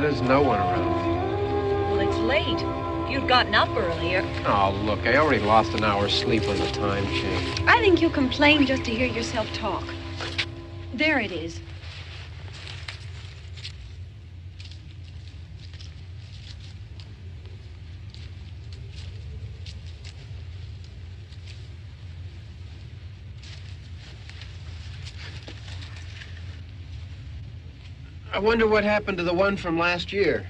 There's no one around. Well, it's late. If you'd gotten up earlier. Oh, look, I already lost an hour's sleep on the time change. I think you complain just to hear yourself talk. There it is. I wonder what happened to the one from last year.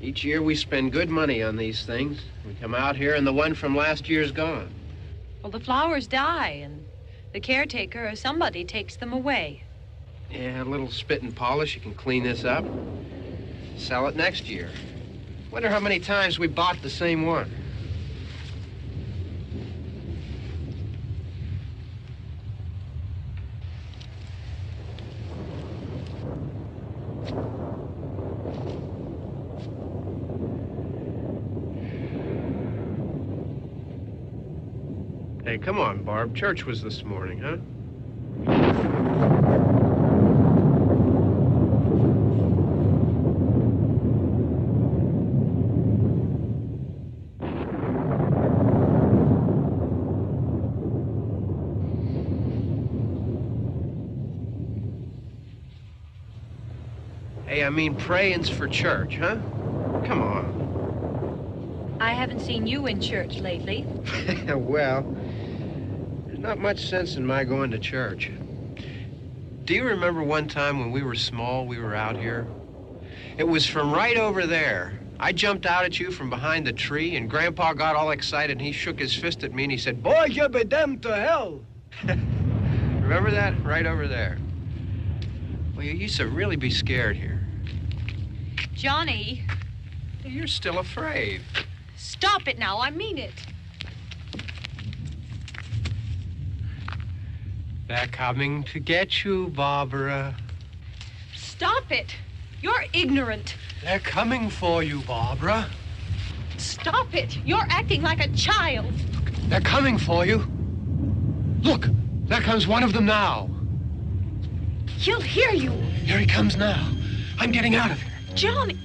Each year we spend good money on these things. We come out here and the one from last year's gone. Well, the flowers die and the caretaker or somebody takes them away. Yeah, a little spit and polish. You can clean this up. Sell it next year. Wonder how many times we bought the same one. Hey, come on, Barb. Church was this morning, huh? Hey, I mean praying's for church, huh? Come on. I haven't seen you in church lately. Well, there's not much sense in my going to church. Do you remember one time when we were small, we were out here? It was from right over there. I jumped out at you from behind the tree, and Grandpa got all excited, and he shook his fist at me, and he said, "Boy, you'll be damned to hell." Remember that? Right over there. Well, you used to really be scared here. Johnny. You're still afraid. Stop it now. I mean it. They're coming to get you, Barbara. Stop it. You're ignorant. They're coming for you, Barbara. Stop it. You're acting like a child. They're coming for you. Look, there comes one of them now. He'll hear you. Here he comes now. I'm getting out of here. Johnny.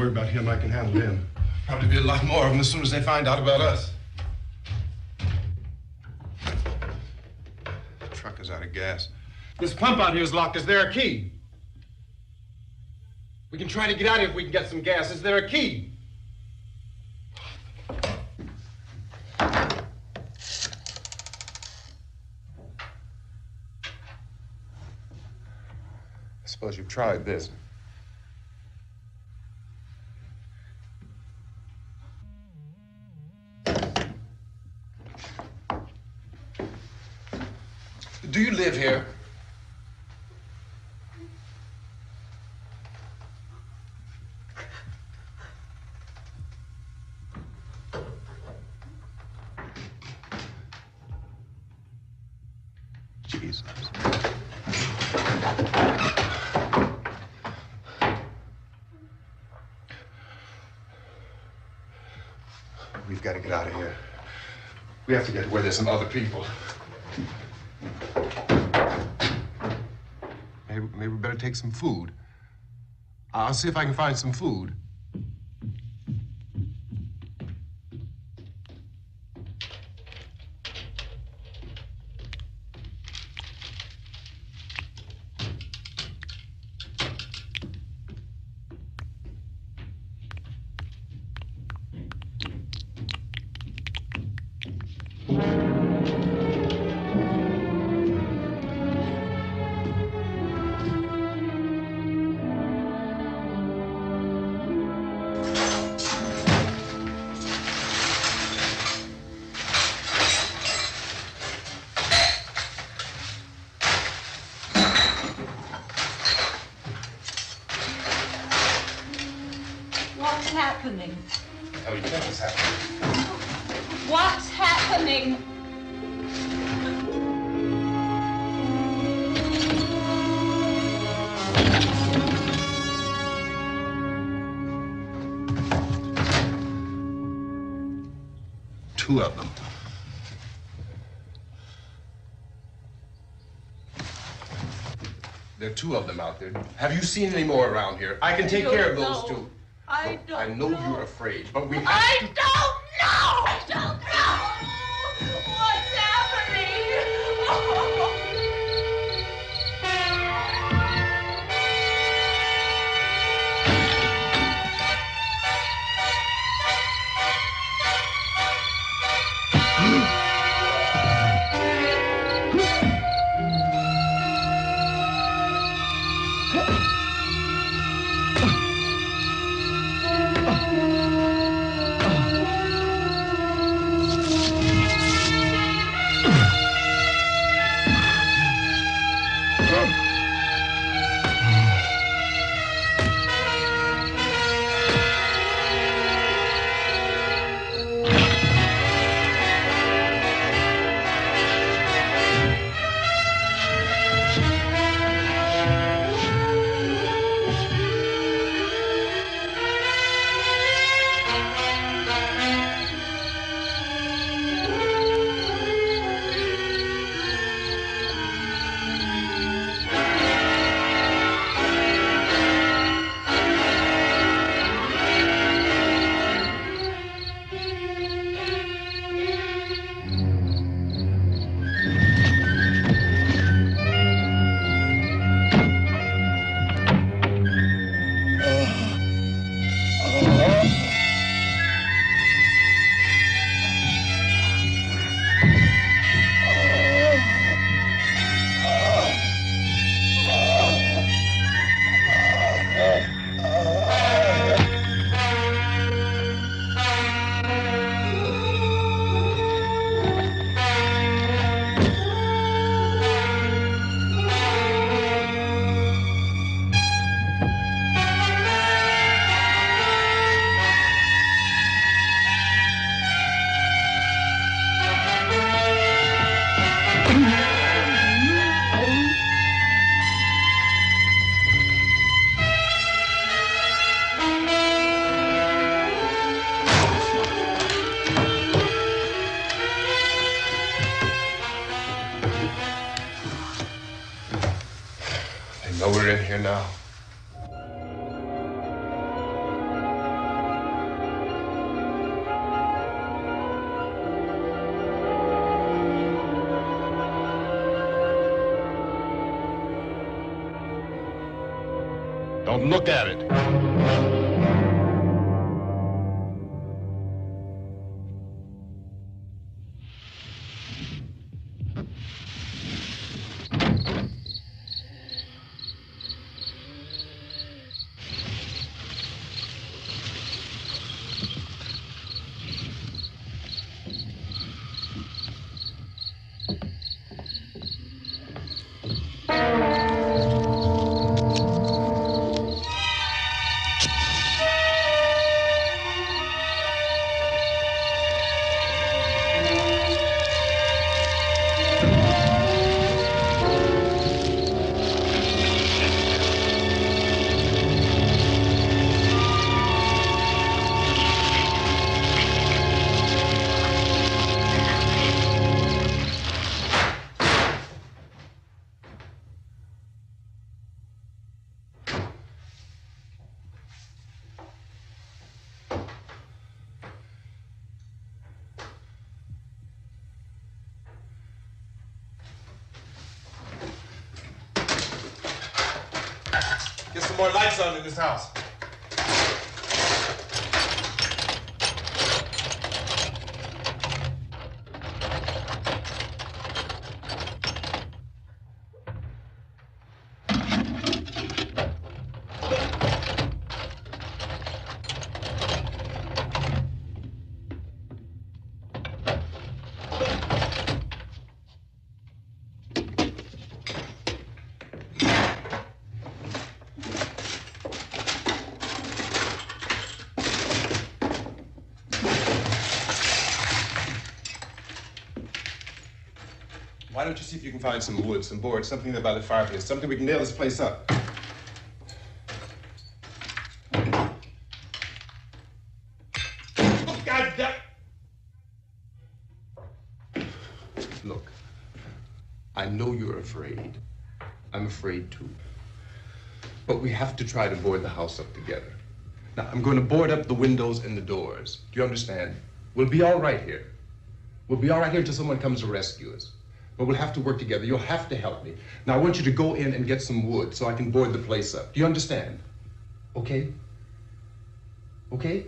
worry about him. I can handle him. Probably be a lot more of them as soon as they find out about us. The truck is out of gas. This pump out here is locked. Is there a key? We can try to get out of here if we can get some gas. Is there a key? I suppose you've tried this. Do you live here? Jesus. We've got to get out of here. We have to get to where there's some other people. Maybe we better take some food. I'll see if I can find some food. Happening? Tell me what is happening. What's happening? Two of them. There are two of them out there. Have you seen any more around here? I can take care of those two. I know you're afraid, but we have to... I don't know! I don't know! What's happening? They know we're in here now. Don't look at it. Get some more lights on in this house. Why don't you see if you can find some wood, some boards, something there by the fireplace, something we can nail this place up. Oh, God damn! Look, I know you're afraid. I'm afraid too. But we have to try to board the house up together. Now, I'm going to board up the windows and the doors. Do you understand? We'll be all right here. We'll be all right here until someone comes to rescue us. But we'll have to work together. You'll have to help me. Now, I want you to go in and get some wood so I can board the place up. Do you understand? Okay? Okay?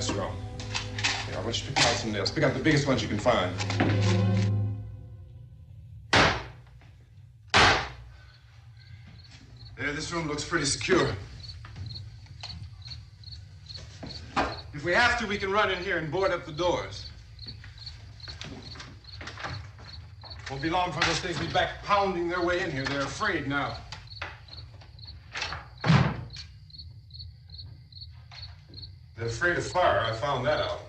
that's wrong. Here, I want you to pick out some nails. Pick out the biggest ones you can find. There, this room looks pretty secure. If we have to, we can run in here and board up the doors. Won't be long for those things be back pounding their way in here. They're afraid now. They're afraid of fire. I found that out.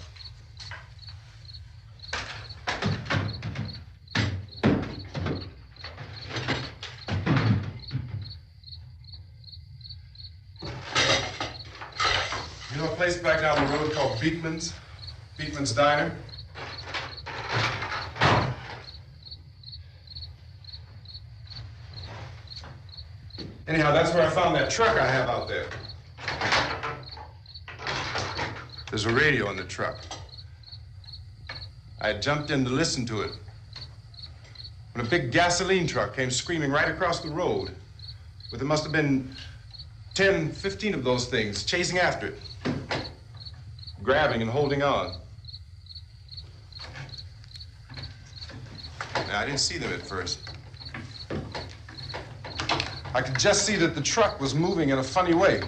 You know a place back down the road called Beekman's? Beekman's Diner? Anyhow, that's where I found that truck I have out there. There's a radio in the truck. I had jumped in to listen to it when a big gasoline truck came screaming right across the road. But there must have been 10, 15 of those things chasing after it, grabbing and holding on. Now, I didn't see them at first. I could just see that the truck was moving in a funny way.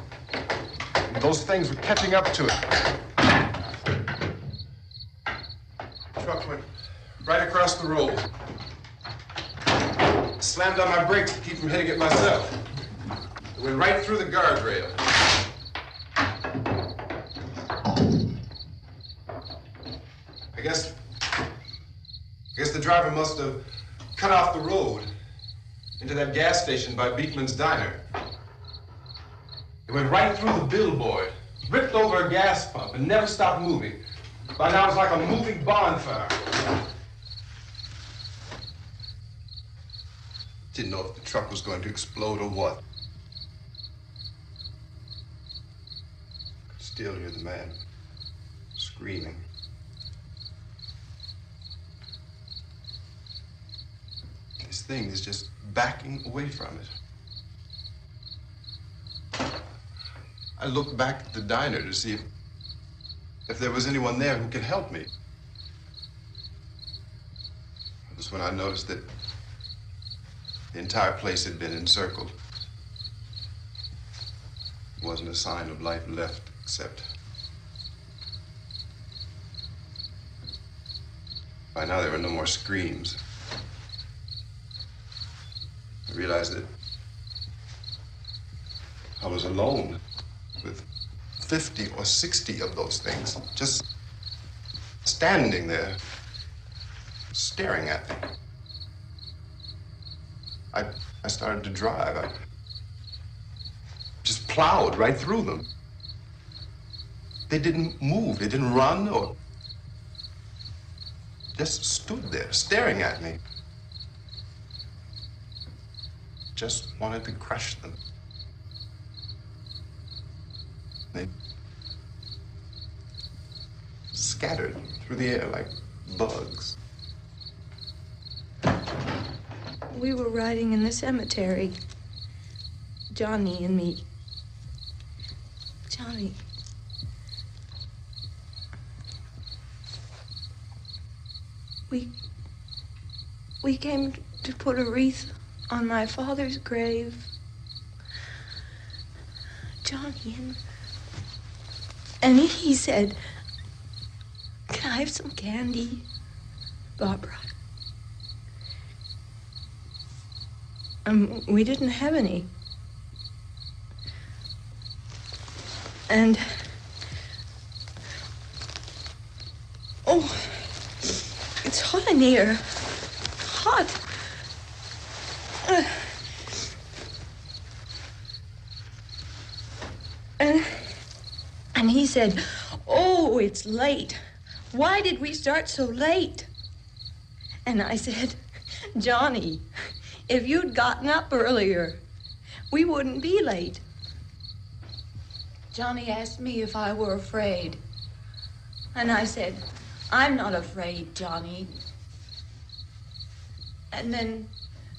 And those things were catching up to it. The truck went right across the road. Slammed on my brakes to keep from hitting it myself. It went right through the guardrail. I guess the driver must have cut off the road into that gas station by Beekman's Diner. It went right through the billboard, ripped over a gas pump, and never stopped moving. By now, it's like a moving bonfire. Didn't know if the truck was going to explode or what. Could still hear the man screaming. This thing is just backing away from it. I looked back at the diner to see if there was anyone there who could help me. That was when I noticed that the entire place had been encircled. There wasn't a sign of life left except by now there were no more screams. I realized that I was alone with 50 or 60 of those things, just standing there, staring at me. I started to drive. I just plowed right through them. They didn't move, they didn't run or just stood there, staring at me. Just wanted to crush them. They scattered through the air like bugs. We were riding in the cemetery, Johnny and me. Johnny. We came to put a wreath on my father's grave. Johnny, and he said, "Can I have some candy, Barbara?" We didn't have any. And oh, it's hot in here. Hot. And he said, "Oh, it's late. Why did we start so late?" And I said, "Johnny, if you'd gotten up earlier, we wouldn't be late." Johnny asked me if I were afraid. And I said, "I'm not afraid, Johnny." And then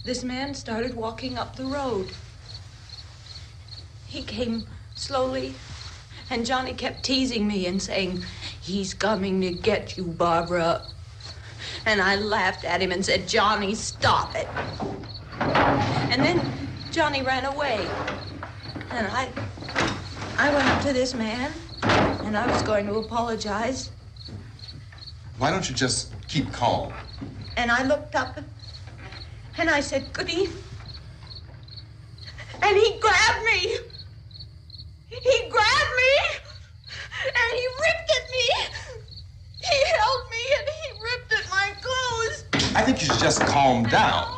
this man started walking up the road. He came slowly, and Johnny kept teasing me and saying, "He's coming to get you, Barbara." And I laughed at him and said, "Johnny, stop it." And then Johnny ran away. And I went up to this man, and I was going to apologize. Why don't you just keep calm? And I looked up, and I said, "Good evening." And he grabbed me. He grabbed me, and he ripped at me. He held me, and he ripped at my clothes. I think you should just calm down.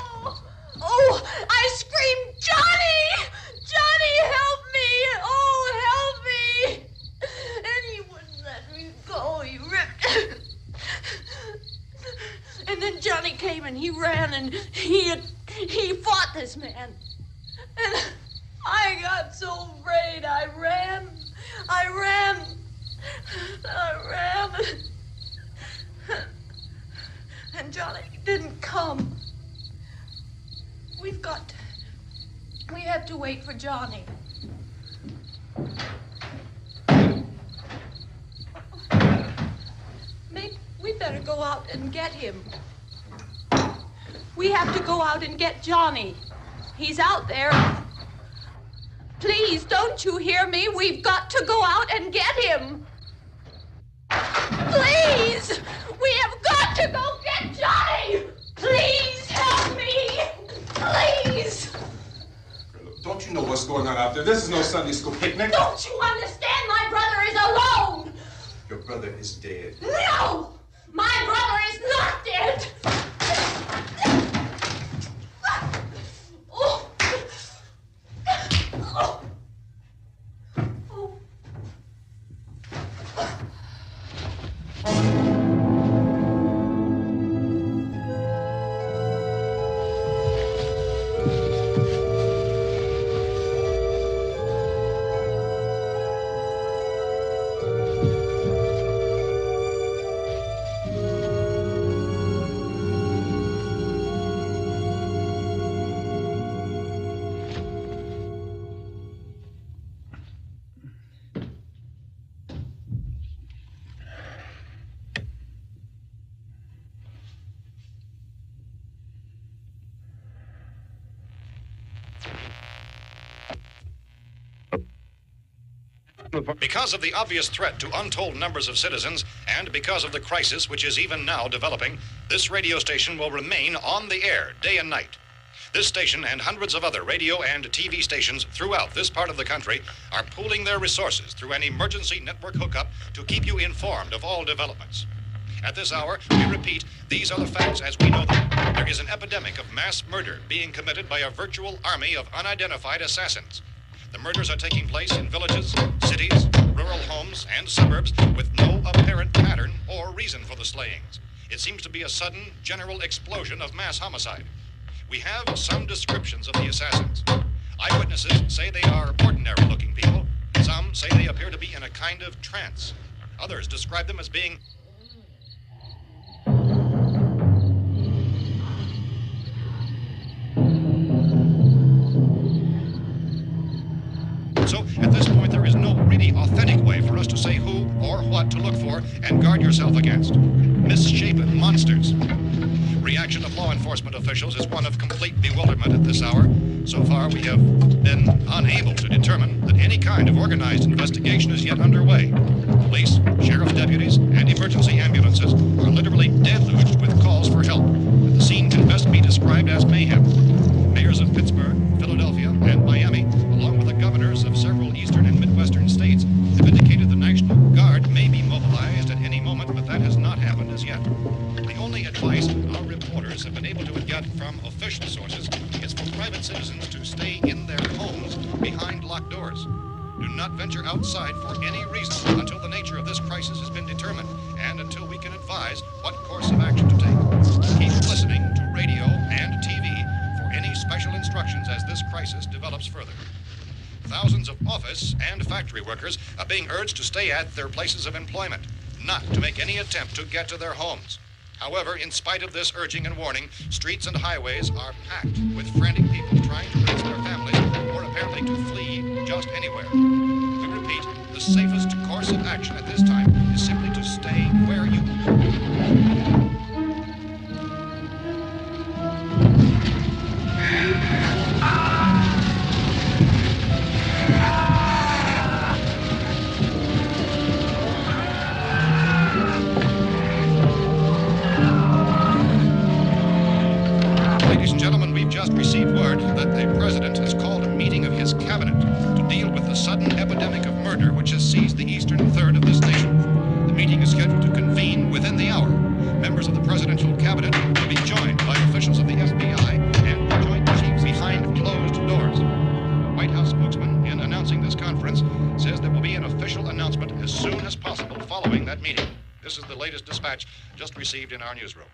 Oh, I screamed, "Johnny! Johnny, help me! Oh, help me!" And he wouldn't let me go. He ripped. And then Johnny came and he ran and he fought this man. And I got so afraid. I ran. And Johnny didn't come. We have to wait for Johnny. We better go out and get him. We have to go out and get Johnny. He's out there. Please, don't you hear me? We've got to go out and get him. Please! We have got to go get Johnny! Please help me! Please! Don't you know what's going on out there? This is no Sunday school picnic. Don't you understand? My brother is alone! Your brother is dead. No! My brother is not dead! Oh. Oh. Because of the obvious threat to untold numbers of citizens, and because of the crisis which is even now developing, this radio station will remain on the air day and night. This station and hundreds of other radio and TV stations throughout this part of the country are pooling their resources through an emergency network hookup to keep you informed of all developments. At this hour, we repeat, these are the facts as we know them. There is an epidemic of mass murder being committed by a virtual army of unidentified assassins. The murders are taking place in villages, cities, rural homes, and suburbs with no apparent pattern or reason for the slayings. It seems to be a sudden, general explosion of mass homicide. We have some descriptions of the assassins. Eyewitnesses say they are ordinary-looking people. Some say they appear to be in a kind of trance. Others describe them as being So, at this point, there is no really authentic way for us to say who or what to look for and guard yourself against. Misshapen monsters. Reaction of law enforcement officials is one of complete bewilderment at this hour. So far, we have been unable to determine that any kind of organized investigation is yet underway. Police, sheriff's deputies, and emergency ambulances are literally deluged with calls for help. The scene can best be described as mayhem. Mayors of Pittsburgh, Philadelphia, and Miami, along with the governors of several eastern and midwestern states, have indicated the National Guard may be mobilized at any moment, but that has not happened as yet. The only advice our reporters have been able to get from official sources is for private citizens to stay in their homes behind locked doors. Do not venture outside for any reason until the nature of this crisis has been determined and until we can advise what course of action to take. Keep listening to radio and TV for any special instructions as this crisis develops further. Thousands of office and factory workers are being urged to stay at their places of employment, not to make any attempt to get to their homes. However, in spite of this urging and warning, streets and highways are packed with frantic people trying to raise their families or apparently to flee just anywhere. We repeat, The safest course of action at this time is simply to stay where you Ladies and gentlemen, we've just received word that the President has called a meeting of his cabinet to deal with the sudden epidemic of murder which has seized the eastern third of this nation. The meeting is scheduled to convene within the hour. Members of the presidential cabinet will be joined by officials of the FBI and joint chiefs behind closed doors. The White House spokesman, in announcing this conference, says there will be an official announcement as soon as possible following that meeting. This is the latest dispatch just received in our newsroom.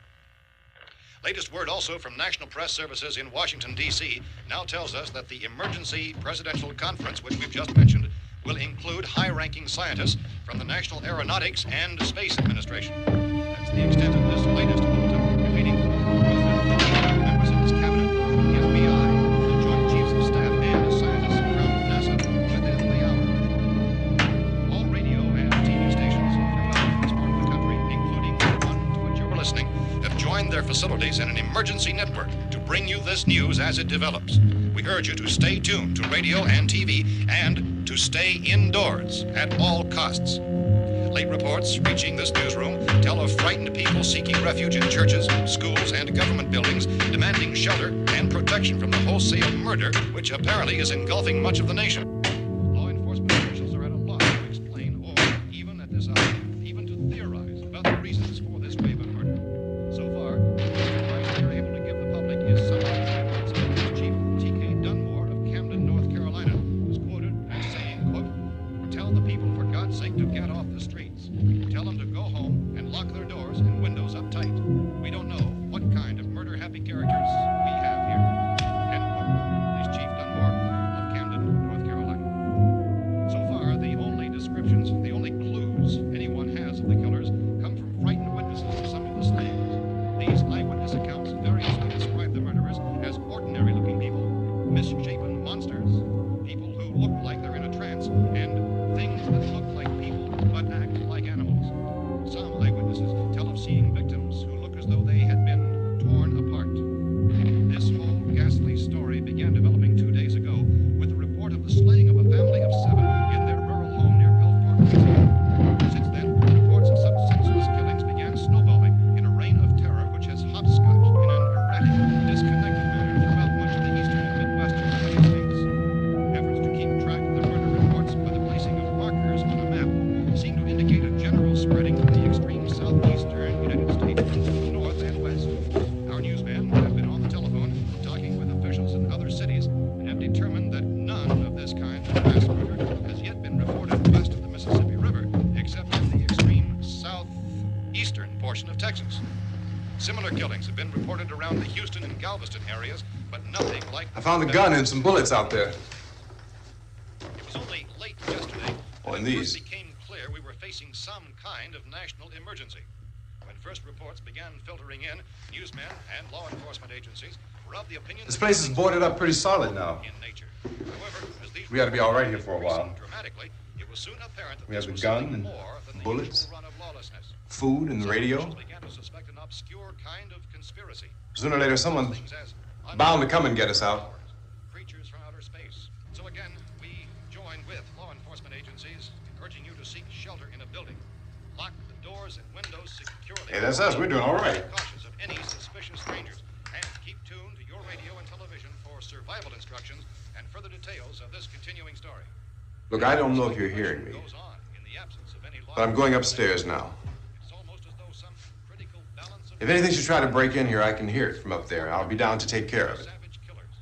Latest word also from National Press Services in Washington, D.C. now tells us that the emergency presidential conference, which we've just mentioned, will include high-ranking scientists from the National Aeronautics and Space Administration. That's the extent of this latest bulletin. Repeating, members of his cabinet, the FBI, the Joint Chiefs of Staff, and scientists from NASA within the hour. All radio and TV stations throughout this part of the country, including the one to which you're listening, have joined their facilities in an emergency network to bring you this news as it develops. We urge you to stay tuned to radio and TV and to stay indoors at all costs. Late reports reaching this newsroom tell of frightened people seeking refuge in churches, schools, and government buildings, demanding shelter and protection from the wholesale murder which apparently is engulfing much of the nation. Law enforcement officials are at a loss to explain or, even at this hour, even to theorize about the reasons for this wave of murder. So far, the advice they're able to give the public is somewhat Chief T.K. Dunmore of Camden, North Carolina, was quoted as saying, quote, "Tell the people for God's sake to get off the streets. Tell them to go home and lock their doors and windows up tight. We don't know what kind of murder-happy characters we have here." End quote. Is Chief Dunmore of Camden, North Carolina. So far, the only descriptions, the only clues anyone has of the killers come from frightened witnesses of some of the slayings. These eyewitness accounts variously describe the murderers as ordinary-looking people, misshapen monsters, people who look like they're in a trance, and things that look like people but act like animals. Some eyewitnesses tell of seeing victims who look as though they had been torn apart. This whole ghastly story began developing 2 days ago with the report of the slaying of a family of 7 in their rural home near Gulfport, Louisiana. Since then, reports of such senseless killings began snowballing in a reign of terror which has hopscotched in an erratic, disconnected manner throughout much of the eastern and midwestern United States. Efforts to keep track of the murder reports by the placing of markers on a map seem to indicate a general spreading from the extreme southeastern United States to the north and west. Our newsmen have been on the telephone talking with officials in other cities and have determined that none of this kind of mass murder has yet been reported west of the Mississippi River, except in the extreme southeastern portion of Texas. Similar killings have been reported around the Houston and Galveston areas, but nothing like... I found a gun and some bullets out there. It was only late yesterday Oh, that and it these. first became clear we were facing some kind of national emergency. When first reports began filtering in, newsmen and law enforcement agencies were of the opinion This that place is things boarded up pretty solid now. in nature. However, as these We ought to be all right here reports for a while. increased dramatically, it was soon apparent that We have this the was gun something and more than the bullets, usual run of lawlessness. food and the Some radio. officials began to suspect an obscure kind of conspiracy. Sooner or later, someone's Things as bound to come and get us out. creatures from outer space. So again, we join with law enforcement agencies, urging you to seek shelter in a building. Lock the doors and windows securely. Hey, that's us. We're doing all right. Cautious of any suspicious strangers. And keep tuned to your radio and television for survival instructions and further details of this continuing story. Look, I don't know if you're hearing me, Goes on in the absence of any law. but I'm going upstairs now. It's almost as though some critical balance of If anything should try to break in here, I can hear it from up there. I'll be down to take care of it. savage killers.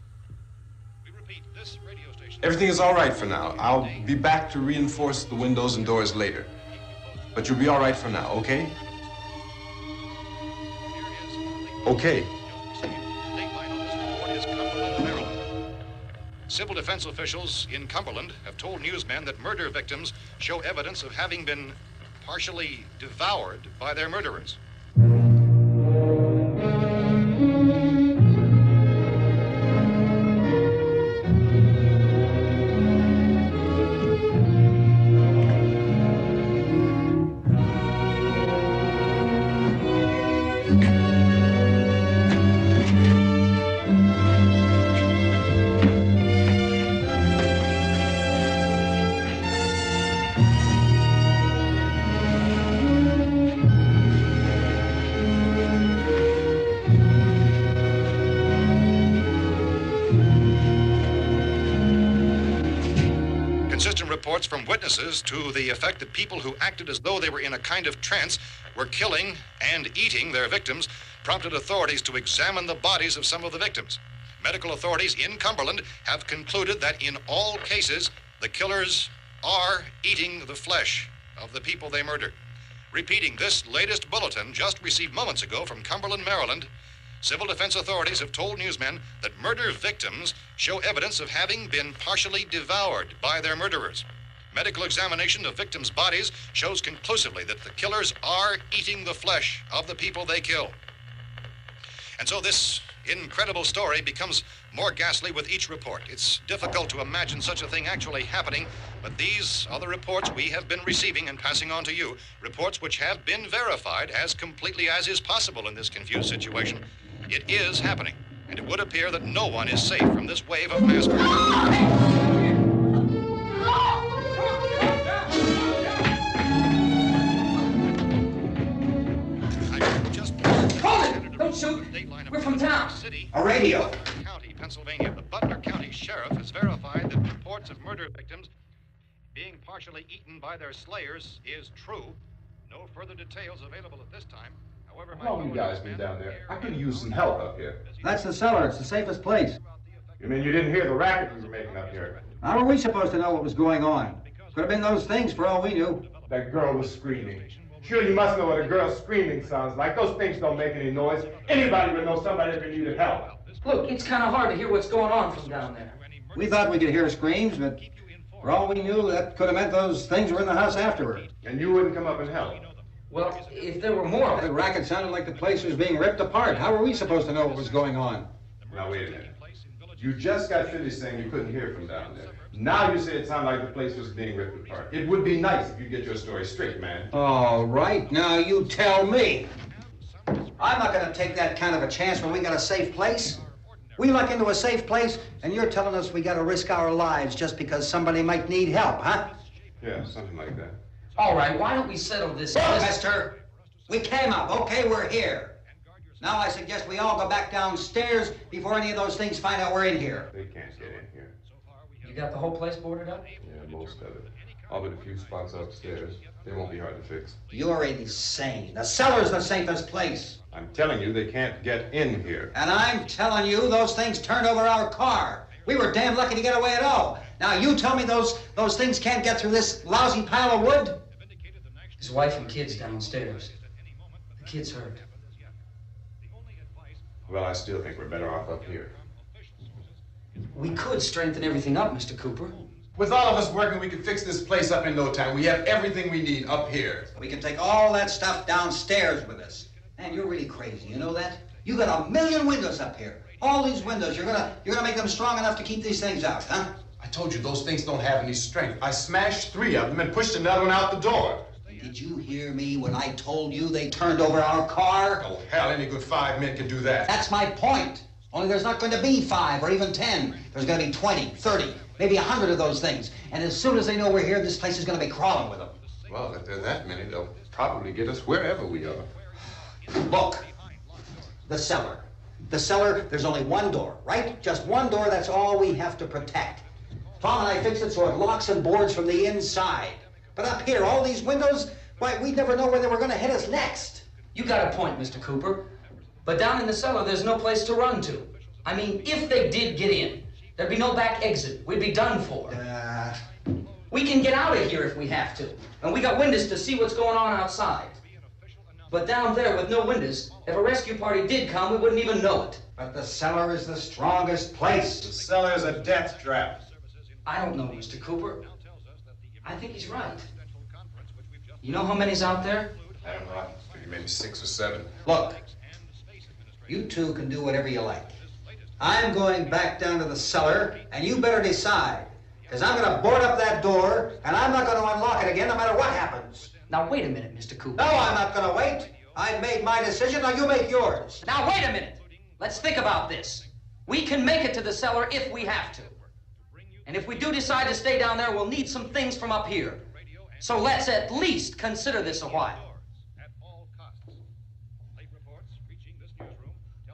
We repeat, this radio station. Everything is all right for now. I'll be back to reinforce the windows and doors later. But you'll be all right for now, okay? Okay. Civil defense officials in Cumberland have told newsmen that murder victims show evidence of having been partially devoured by their murderers. reports from witnesses to the effect that people who acted as though they were in a kind of trance were killing and eating their victims prompted authorities to examine the bodies of some of the victims. Medical authorities in Cumberland have concluded that in all cases, the killers are eating the flesh of the people they murdered. Repeating this latest bulletin just received moments ago from Cumberland, Maryland, civil defense authorities have told newsmen that murder victims show evidence of having been partially devoured by their murderers. Medical examination of victims' bodies shows conclusively that the killers are eating the flesh of the people they kill. And so this incredible story becomes more ghastly with each report. It's difficult to imagine such a thing actually happening, but these are the reports we have been receiving and passing on to you, reports which have been verified as completely as is possible in this confused situation. It is happening, and it would appear that no one is safe from this wave of mass murder. Don't shoot! We're from town. A radio. County, Pennsylvania. The Butler County Sheriff has verified that reports of murder victims being partially eaten by their slayers is true. No further details available at this time. However, How long you guys been down there? I could use some help up here. That's the cellar. It's the safest place. You mean you didn't hear the racket we were making up here? How are we supposed to know what was going on? Could have been those things for all we knew. That girl was screaming. Sure, you must know what a girl screaming sounds like. Those things don't make any noise. Anybody would know somebody ever needed help. Look, it's kind of hard to hear what's going on from down there. We thought we could hear screams, but for all we knew, that could have meant those things were in the house afterward. And you wouldn't come up and help? Well, if there were more... The racket sounded like the place was being ripped apart. How were we supposed to know what was going on? Now, wait a minute. You just got finished saying you couldn't hear from down there. Now you say it sounded like the place was being ripped apart. It would be nice if you get your story straight, man. All right, now you tell me. I'm not going to take that kind of a chance when we got a safe place. We luck into a safe place, and you're telling us we got to risk our lives just because somebody might need help, huh? Yeah, something like that. All right, why don't we settle this? Look, mister, we came up. Okay, we're here. Now I suggest we all go back downstairs before any of those things find out we're in here. They can't get in here. You got the whole place boarded up? Yeah, most of it. All but a few spots upstairs. They won't be hard to fix. You're insane. The cellar's the safest place. I'm telling you, they can't get in here. And I'm telling you, those things turned over our car. We were damn lucky to get away at all. Now you tell me those things can't get through this lousy pile of wood? His wife and kids downstairs. The kid's hurt. Well, I still think we're better off up here. We could strengthen everything up, Mr. Cooper. With all of us working, we can fix this place up in no time. We have everything we need up here. We can take all that stuff downstairs with us. Man, you're really crazy, you know that? You got 1 million windows up here. All these windows, you're gonna make them strong enough to keep these things out, huh? I told you, those things don't have any strength. I smashed 3 of them and pushed another one out the door. Did you hear me when I told you they turned over our car? Oh, hell, any good 5 men can do that. That's my point. Only there's not going to be 5 or even 10. There's going to be 20, 30, maybe 100 of those things. And as soon as they know we're here, this place is going to be crawling with them. Well, if there are that many, they'll probably get us wherever we are. Look, the cellar. The cellar, there's only one door, right? Just one door, that's all we have to protect. Tom and I fixed it so it locks and boards from the inside. But up here, all these windows, why, we'd never know where they were going to hit us next. You got a point, Mr. Cooper. But down in the cellar, there's no place to run to. I mean, if they did get in, there'd be no back exit. We'd be done for. We can get out of here if we have to. And we got windows to see what's going on outside. But down there with no windows, if a rescue party did come, we wouldn't even know it. But the cellar is the strongest place. The cellar is a death trap. I don't know, Mr. Cooper. I think he's right. You know how many's out there? I don't know. Maybe 6 or 7. Look, you two can do whatever you like. I'm going back down to the cellar, and you better decide. Because I'm going to board up that door, and I'm not going to unlock it again no matter what happens. Now, wait a minute, Mr. Cooper. No, I'm not going to wait. I've made my decision, now you make yours. Now, wait a minute. Let's think about this. We can make it to the cellar if we have to. And if we do decide to stay down there, we'll need some things from up here. So let's at least consider this a while.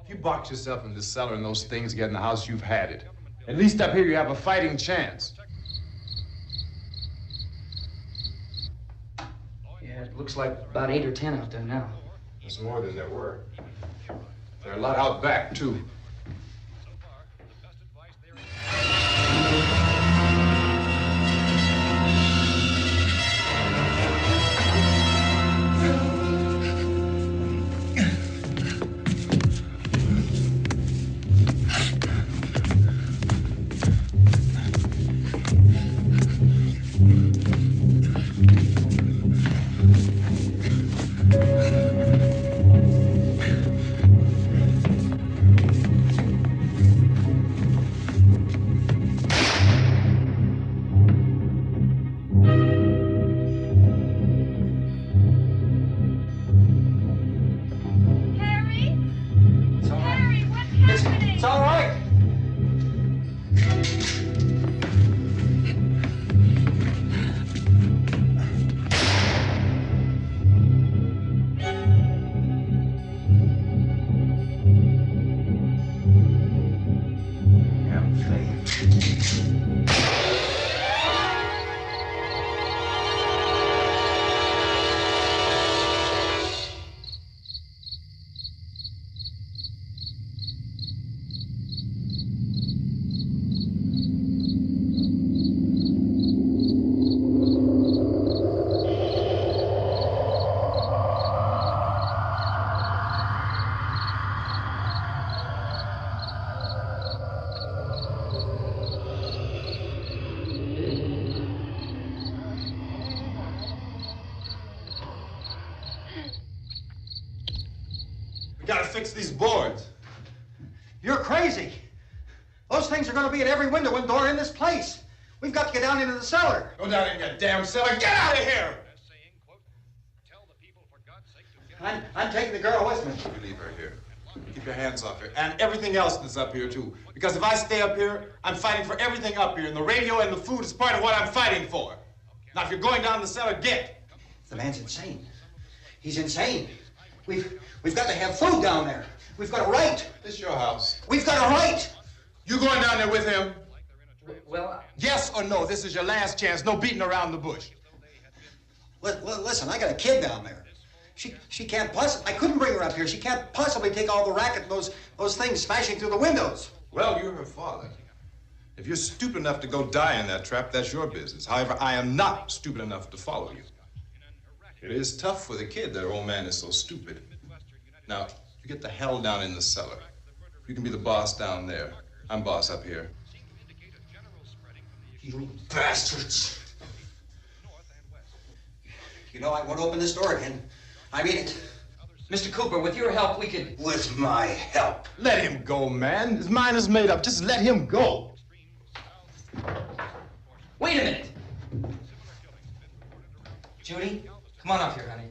If you box yourself in this cellar and those things get in the house, you've had it. At least up here you have a fighting chance. looks like about 8 or 10 out there now. There's more than there were. There are a lot out back, too. We gotta fix these boards. You're crazy. Those things are going to be at every window and door in this place. We've got to get down into the cellar. Go down in your damn cellar. Get out of here! I'm taking the girl with me. You leave her here. Keep your hands off her. And everything else that's up here, too. Because if I stay up here, I'm fighting for everything up here. And the radio and the food is part of what I'm fighting for. Now, if you're going down the cellar, get. The man's insane. He's insane. We've got to have food down there. We've got a right. This is your house. We've got a right. You going down there with him? Well, Yes or no? This is your last chance. No beating around the bush. Listen, I got a kid down there. She can't possibly. I couldn't bring her up here. She can't possibly take all the racket and those things smashing through the windows. Well, you're her father. If you're stupid enough to go die in that trap, that's your business. However, I am not stupid enough to follow you. It is tough for the kid that her old man is so stupid. Now, you get the hell down in the cellar. You can be the boss down there. I'm boss up here. You bastards. You know, I won't open this door again. I mean it. Mr. Cooper, with your help, we could... With my help. Let him go, man. His mind is made up. Just let him go. Wait a minute. Judy, come on up here, honey.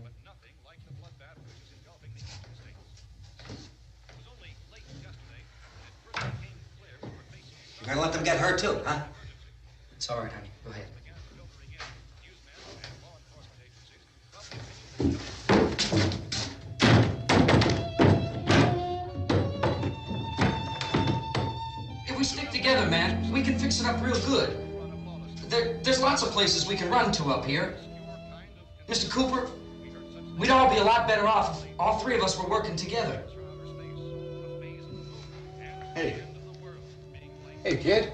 You're gonna let them get hurt too, huh? It's all right, honey. Go ahead. If we stick together, man, we can fix it up real good. There's lots of places we can run to up here. Mr. Cooper, we'd all be a lot better off if all three of us were working together. Hey. Hey, kid.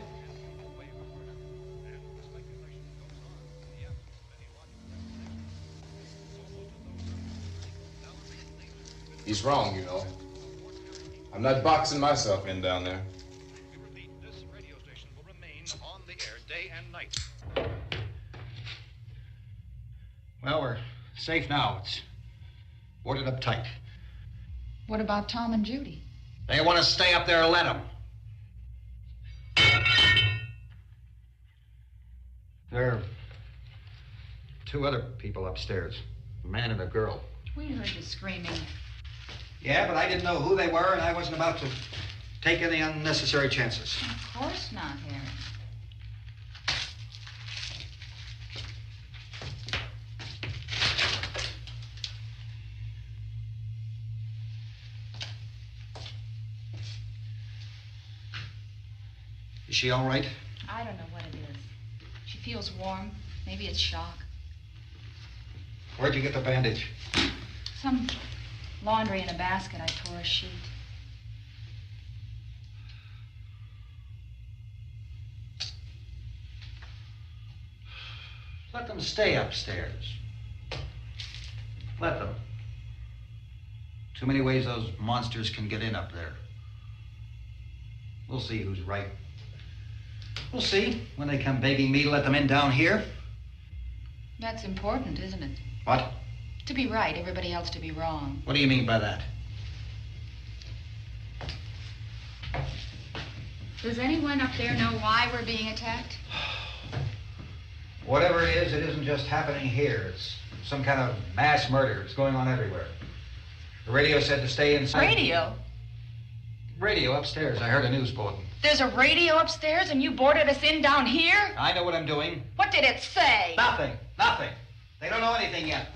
He's wrong, you know. I'm not boxing myself in down there. This radio station will remain on the air day and night. Well, we're safe now. It's boarded up tight. What about Tom and Judy? They want to stay up there, let them. There are two other people upstairs, a man and a girl. We heard you screaming. Yeah, but I didn't know who they were, and I wasn't about to take any unnecessary chances. Of course not, Harry. Is she all right? I don't know what it is. She feels warm. Maybe it's shock. Where'd you get the bandage? Some laundry in a basket. I tore a sheet. Let them stay upstairs. Let them. Too many ways those monsters can get in up there. We'll see who's right. We'll see when they come begging me to let them in down here. That's important, isn't it? What? To be right, everybody else to be wrong. What do you mean by that? Does anyone up there know why we're being attacked? Whatever it isn't just happening here. It's some kind of mass murder. It's going on everywhere. The radio said to stay inside. Radio? Radio upstairs. I heard a news bulletin. There's a radio upstairs and you boarded us in down here? I know what I'm doing. What did it say? Nothing. Nothing. They don't know anything yet.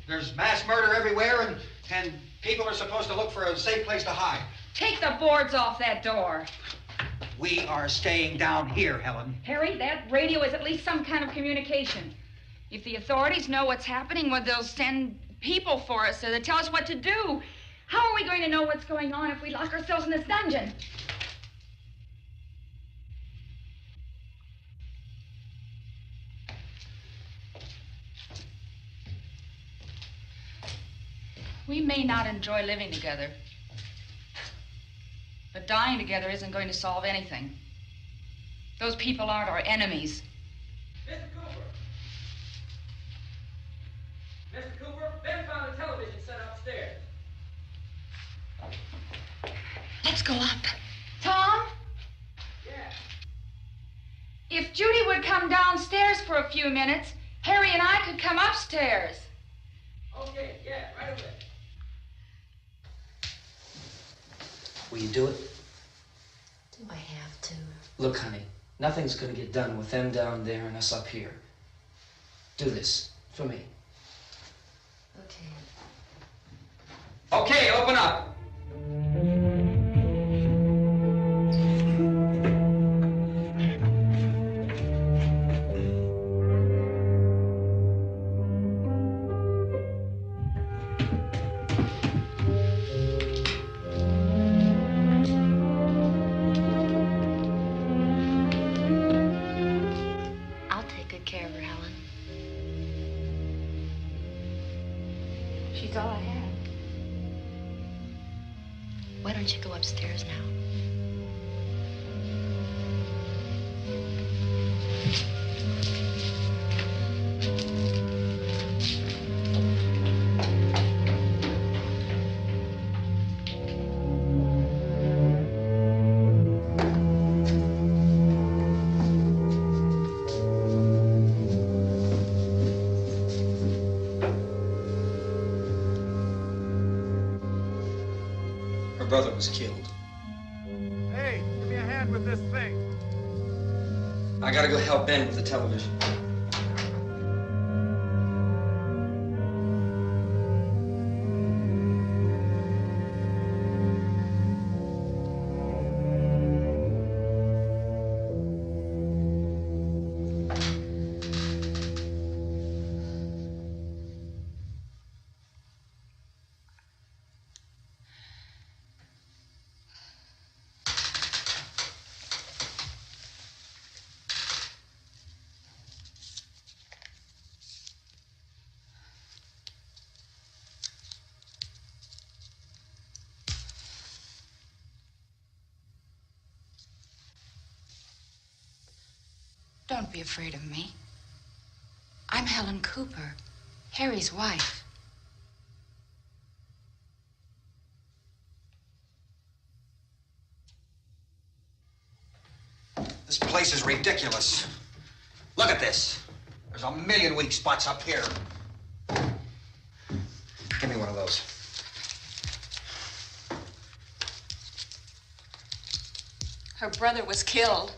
There's mass murder everywhere, and people are supposed to look for a safe place to hide. Take the boards off that door. We are staying down here, Helen. Harry, that radio is at least some kind of communication. If the authorities know what's happening, well, they'll send people for us to tell us what to do. How are we going to know what's going on if we lock ourselves in this dungeon? We may not enjoy living together, but dying together isn't going to solve anything. Those people aren't our enemies. Mr. Cooper! Mr. Cooper, Ben found a television set upstairs. Let's go up. Tom? Yeah. If Judy would come downstairs for a few minutes, Harry and I could come upstairs. Okay, yeah, right away. Will you do it? Do I have to? Look, honey, nothing's gonna get done with them down there and us up here. Do this for me. Okay. Okay, open up. I'll take good care of her, Helen. She's all I have. Why don't you go upstairs now? Her brother was killed. Hey, give me a hand with this thing. I gotta go help Ben with the television. Don't be afraid of me. I'm Helen Cooper, Harry's wife. This place is ridiculous. Look at this. There's a million weak spots up here. Give me one of those. Her brother was killed.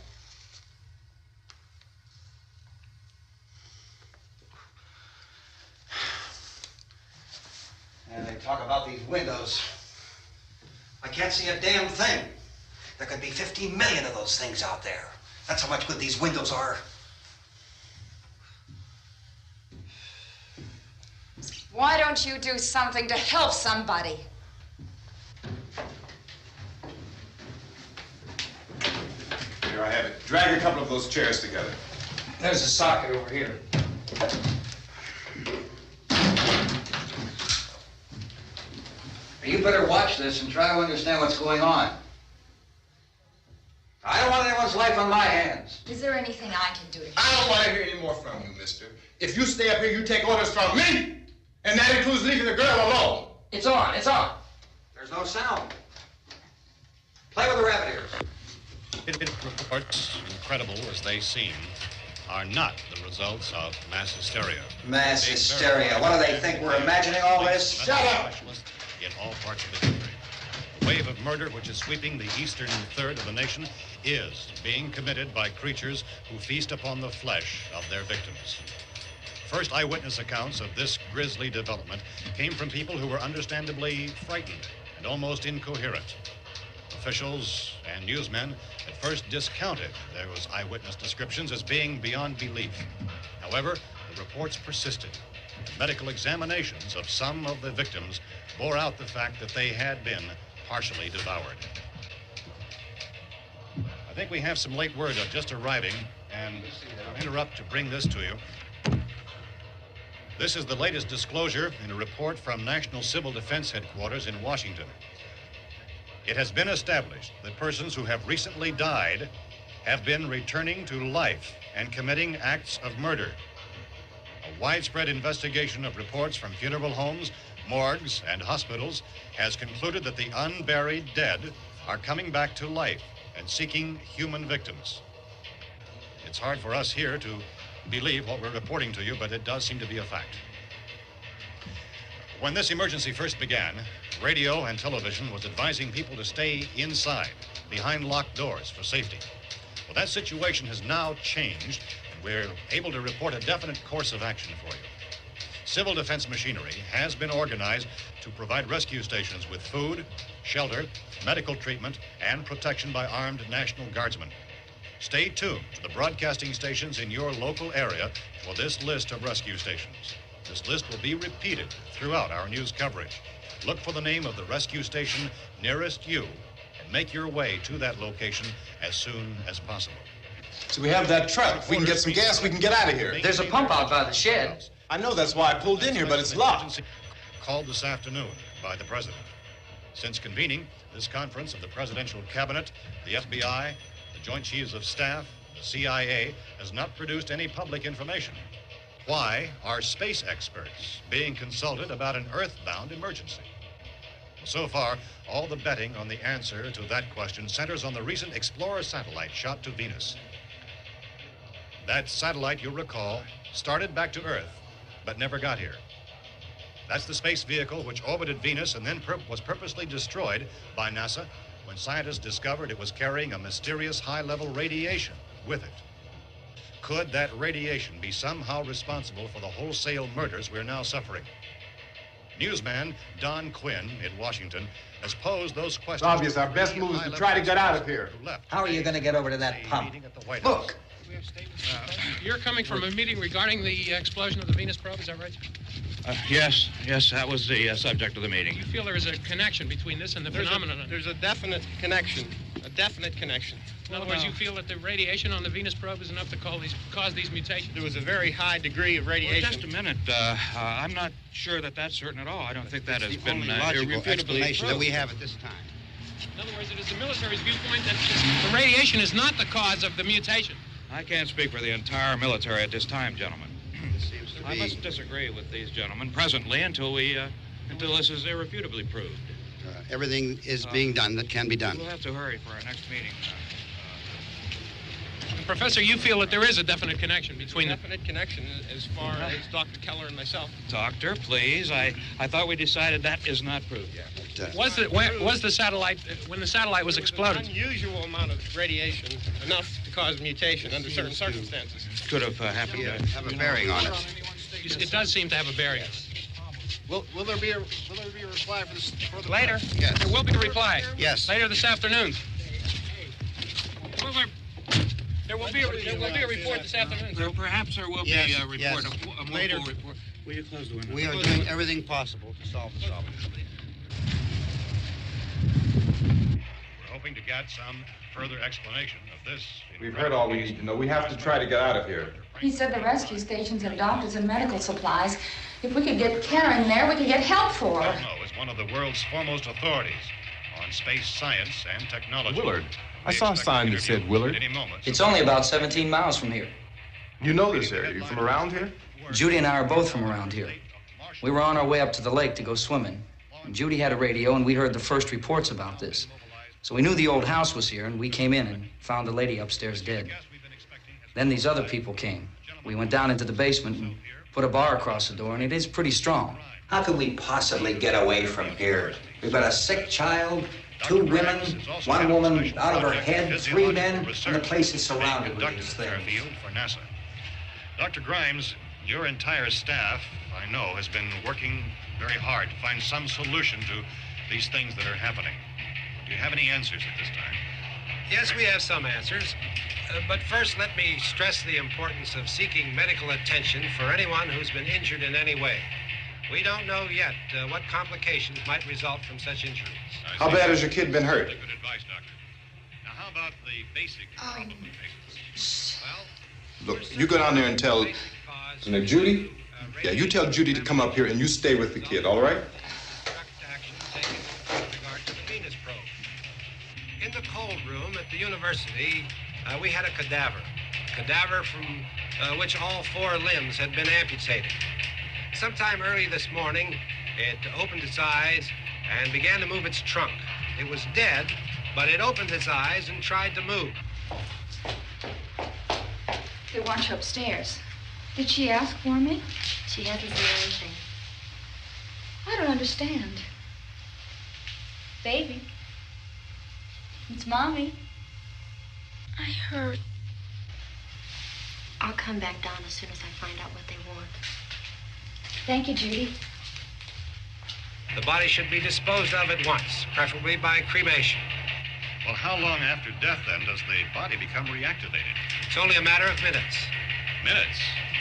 And they talk about these windows. I can't see a damn thing. There could be 15 million of those things out there. That's how much good these windows are. Why don't you do something to help somebody? Here I have it. Drag a couple of those chairs together. There's a socket over here. You better watch this and try to understand what's going on. I don't want anyone's life on my hands. Is there anything I can do to help? I don't want to hear any more from you, mister. If you stay up here, you take orders from me. And that includes leaving the girl alone. It's on, it's on. There's no sound. Play with the rabbit ears. Reports, incredible as they seem, are not the results of mass hysteria. Mass hysteria. What do they think? We're imagining all this? Shut up! In all parts of the country. The wave of murder which is sweeping the eastern third of the nation is being committed by creatures who feast upon the flesh of their victims. First eyewitness accounts of this grisly development came from people who were understandably frightened and almost incoherent. Officials and newsmen at first discounted those eyewitness descriptions as being beyond belief. However, the reports persisted. Medical examinations of some of the victims bore out the fact that they had been partially devoured. I think we have some late word just arriving, and I'll interrupt to bring this to you. This is the latest disclosure in a report from National Civil Defense Headquarters in Washington. It has been established that persons who have recently died have been returning to life and committing acts of murder. A widespread investigation of reports from funeral homes, morgues, and hospitals has concluded that the unburied dead are coming back to life and seeking human victims. It's hard for us here to believe what we're reporting to you, but it does seem to be a fact. When this emergency first began, radio and television was advising people to stay inside, behind locked doors for safety. Well, that situation has now changed, and we're able to report a definite course of action for you. Civil defense machinery has been organized to provide rescue stations with food, shelter, medical treatment, and protection by armed National Guardsmen. Stay tuned to the broadcasting stations in your local area for this list of rescue stations. This list will be repeated throughout our news coverage. Look for the name of the rescue station nearest you and make your way to that location as soon as possible. So we have that truck. If we can get some gas, we can get out of here. There's a pump out by the shed. I know, that's why I pulled in here, but it's locked. Called this afternoon by the president. Since convening this conference of the presidential cabinet, the FBI, the Joint Chiefs of Staff, the CIA has not produced any public information. Why are space experts being consulted about an earthbound emergency? So far, all the betting on the answer to that question centers on the recent Explorer satellite shot to Venus. That satellite, you'll recall, started back to Earth, but never got here. That's the space vehicle which orbited Venus and then was purposely destroyed by NASA when scientists discovered it was carrying a mysterious high-level radiation with it. Could that radiation be somehow responsible for the wholesale murders we're now suffering? Newsman Don Quinn in Washington has posed those questions. It's obvious our best move is to try to get out of here. How are you going to get over to that pump? Look! You're coming from a meeting regarding the explosion of the Venus probe, is that right? Yes, that was the subject of the meeting. You feel there is a connection between this and the phenomenon? There's a definite connection. In other words, you feel that the radiation on the Venus probe is enough to cause these mutations? There was a very high degree of radiation. Well, just a minute. I'm not sure that that's certain at all. I don't think that has been logical explanation that we proved. have at this time. In other words, it is the military's viewpoint that the radiation is not the cause of the mutation. I can't speak for the entire military at this time, gentlemen. This seems to I be... must disagree with these gentlemen presently until this is irrefutably proved. everything is being done that can be done. We'll have to hurry for our next meeting. Professor, you feel that there is a definite connection between them? Definite connection as far as Dr. Keller and myself. Doctor, please. I thought we decided that is not proved yet. Was the satellite, when the satellite was exploded? An unusual amount of radiation, enough to cause mutation under certain circumstances. Could have happened. Have a bearing on it. It does seem to have a bearing. Will there be a reply for this? Later? Yes. There will be a reply. Yes. Later this afternoon. There will be a report this afternoon. Perhaps there will be a report, a full report. Will you close the window? We are doing everything possible to solve the problem. We're hoping to get some further explanation of this. We've heard all we need to know. We have to try to get out of here. He said the rescue stations had doctors and medical supplies. If we could get care in there, we could get help for her. Cosmo is one of the world's foremost authorities on space science and technology. Willard. I saw a sign that said Willard. It's only about 17 miles from here. You know this area. You from around here? Judy and I are both from around here. We were on our way up to the lake to go swimming. And Judy had a radio, and we heard the first reports about this. So we knew the old house was here, and we came in and found the lady upstairs dead. Then these other people came. We went down into the basement and put a bar across the door, and it is pretty strong. How could we possibly get away from here? We've got a sick child, 2 women, 1 woman out of her head, 3 men, and the place is surrounded with these things. For NASA. Dr. Grimes, your entire staff, I know, has been working very hard to find some solution to these things that are happening. Do you have any answers at this time? Yes, we have some answers. But first, let me stress the importance of seeking medical attention for anyone who's been injured in any way. We don't know yet what complications might result from such injuries. How bad has your kid been hurt? Good advice, Doctor. Now, how about the basic patients? Look, you go down there and tell... Now, Judy? Yeah, you tell Judy to come up here and you stay with the kid, all right? In the cold room at the university, we had a cadaver from which all 4 limbs had been amputated. Sometime early this morning, it opened its eyes and began to move its trunk. It was dead, but it opened its eyes and tried to move. They want you upstairs. Did she ask for me? She hasn't said anything. I don't understand. Baby. It's Mommy. I heard. I'll come back down as soon as I find out what they want. Thank you, Judy. The body should be disposed of at once, preferably by cremation. Well, how long after death, then, does the body become reactivated? It's only a matter of minutes. Minutes?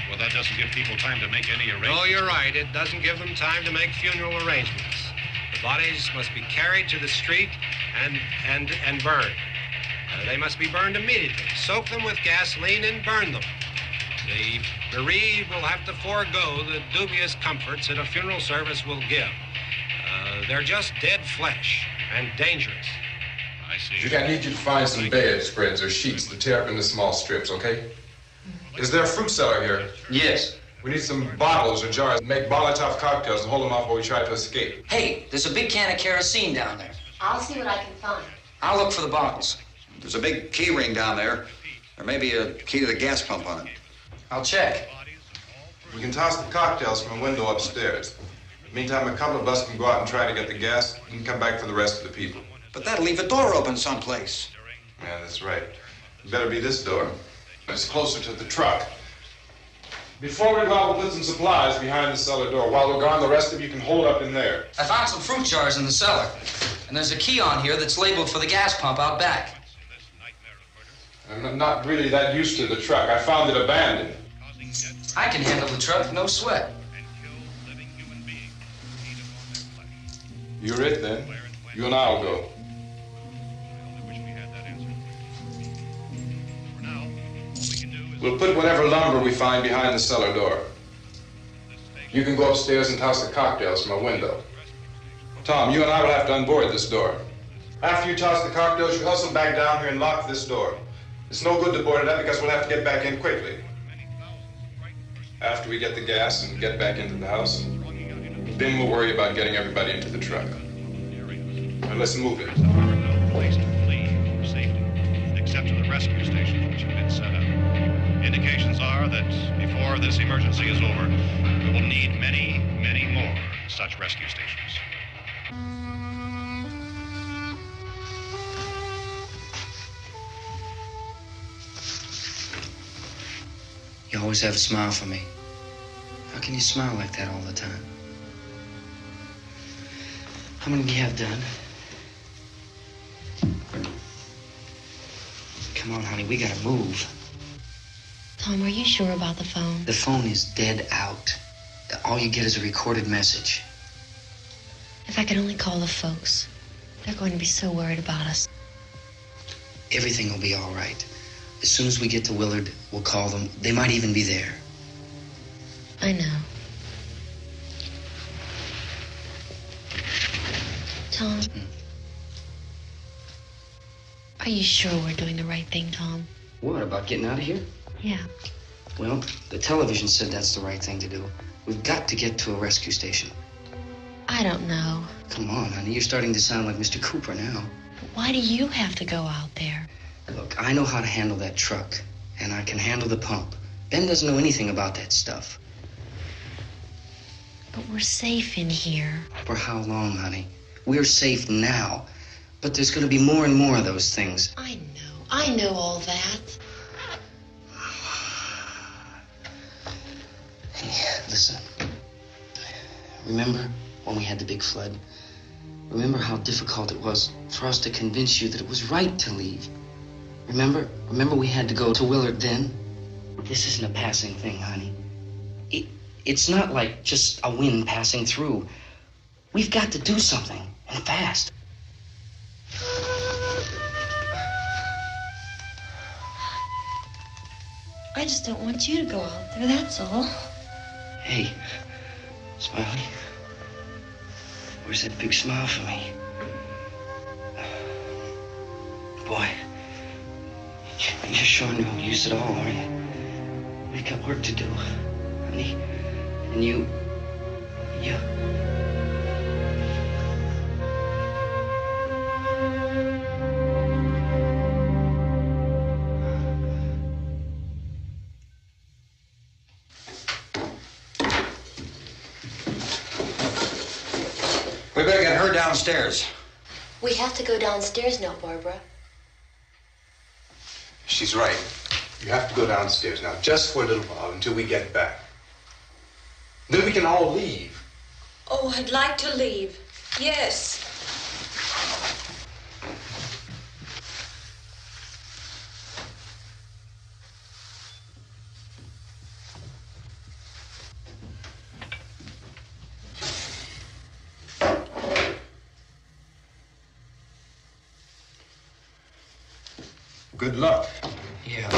Well, that doesn't give people time to make any arrangements. Oh, you're right. It doesn't give them time to make funeral arrangements. The bodies must be carried to the street and burned. They must be burned immediately. Soak them with gasoline and burn them. The bereaved will have to forego the dubious comforts that a funeral service will give. They're just dead flesh and dangerous. I see. Judy, I need you to find some bedspreads or sheets to tear up into small strips, okay? Is there a fruit cellar here? Yes. We need some bottles or jars to make Molotov cocktails and hold them off while we try to escape. Hey, there's a big can of kerosene down there. I'll see what I can find. I'll look for the bottles. There's a big key ring down there. There may be a key to the gas pump on it. I'll check. We can toss the cocktails from a window upstairs. Meantime, a couple of us can go out and try to get the gas and come back for the rest of the people. But that'll leave a door open someplace. Yeah, that's right. It better be this door. It's closer to the truck. Before we go out, we'll put some supplies behind the cellar door. While we're gone, the rest of you can hold up in there. I found some fruit jars in the cellar. And there's a key on here that's labeled for the gas pump out back. I'm not really that used to the truck. I found it abandoned. I can handle the truck, no sweat. You're it, then. You and I'll go. We'll put whatever lumber we find behind the cellar door. You can go upstairs and toss the cocktails from a window. Tom, you and I will have to unboard this door. After you toss the cocktails, you hustle back down here and lock this door. It's no good to board it up because we'll have to get back in quickly. After we get the gas and get back into the house, then we'll worry about getting everybody into the truck. Now let's move it. No place to flee for safety, except to the rescue stations which have been set up. Indications are that before this emergency is over, we will need many, many more such rescue stations. You always have a smile for me. How can you smile like that all the time? How many do you have done? Come on, honey, we gotta move. Tom, are you sure about the phone? The phone is dead out. all you get is a recorded message. If I could only call the folks. They're going to be so worried about us. Everything will be all right. As soon as we get to Willard, we'll call them. They might even be there. I know. Tom? Are you sure we're doing the right thing, Tom? What, about getting out of here? Yeah. Well, the television said that's the right thing to do. We've got to get to a rescue station. I don't know. Come on, honey. You're starting to sound like Mr. Cooper now. Why do you have to go out there? Look, I know how to handle that truck, and I can handle the pump. Ben doesn't know anything about that stuff. But we're safe in here. For how long, honey? We're safe now. But there's going to be more and more of those things. I know all that. Hey, listen. Remember when we had the big flood? Remember how difficult it was for us to convince you that it was right to leave? Remember we had to go to Willard then? This isn't a passing thing, honey. It's not like just a wind passing through. We've got to do something, and fast. I just don't want you to go out there, that's all. Hey, Smiley. Where's that big smile for me? Boy, you're showing no use at all, aren't you? We've got work to do, honey. And you... We better get her downstairs. We have to go downstairs now, Barbara. She's right. You have to go downstairs now, just for a little while, until we get back. Then we can all leave. Oh, I'd like to leave. Yes. Good luck. Yeah.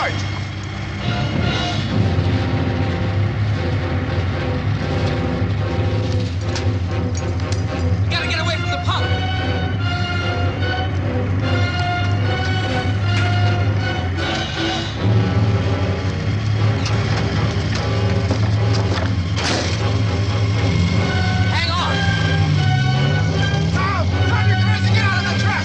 Report! We gotta get away from the pump. Hang on. Tom! Tom, you're crazy! Get out of the truck!